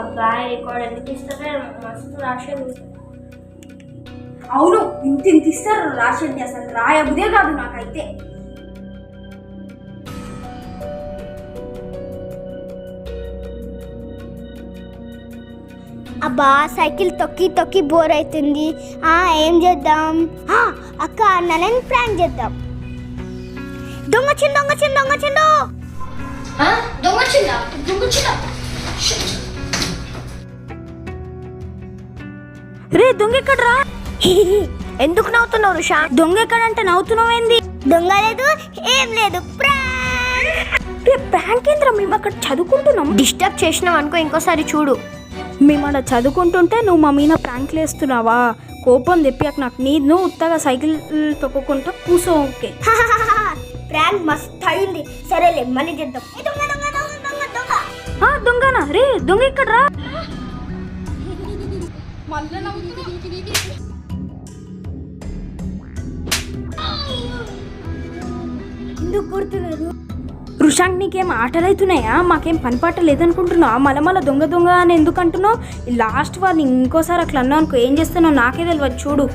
అబ్బాయి రికార్డ్ ఎందుకు ఇస్తారే మస్తు రాసేది. అవును, ఇంత ఇస్తారు రాసేది, అసలు రాయబుదే కాదు నాకైతే. అబ్బా సైకిల్ తొక్కి తొక్కి బోర్ అవుతుంది. ఏం చేద్దాం? అక్క అన్నని ప్రాంక్ చేద్దాం. దొంగచిండు దొంగచిండు దొంగచిండు దొంగచిందా దొంగచిందా రే దొంగ ఎక్కడ్రా? ఎందుకు నవ్వుతున్నావు రుషా? దొంగ ఎక్కడంటే నవ్వుతున్నావేంది? దొంగ లేదు ఏం లేదు, ప్రాంక్ కేంద్రం, మేము అక్కడ చదువుకుంటున్నాం. డిస్టర్బ్ చేసినావు అనుకో, ఇంకోసారి చూడు. మేము అక్కడ చదువుకుంటుంటే నువ్వు మా మీద ప్రాంక్లు వేస్తున్నావా? కోపం తెప్పి నాకు నువ్వు ఉత్తగా సైకిల్ తొక్కుకుంటా కూసో. ఓకే ప్రాంక్ మస్త్ అయింది. సరేలే మళ్ళీ చేద్దాం. దొంగనా? రే దొంగ ఎక్కడ్రా? ఎందుకు గుర్తులేదు? రుషాంక్ నీకేం ఆటలు అవుతున్నాయా? మాకేం పని పాట లేదనుకుంటున్నావు? మళ్ళీ దొంగ దొంగ అని ఎందుకు అంటున్నావు? లాస్ట్ వాళ్ళు ఇంకోసారి అట్లా అన్నావు అనుకో, ఏం చేస్తున్నావు నాకే తెలియదు, చూడు.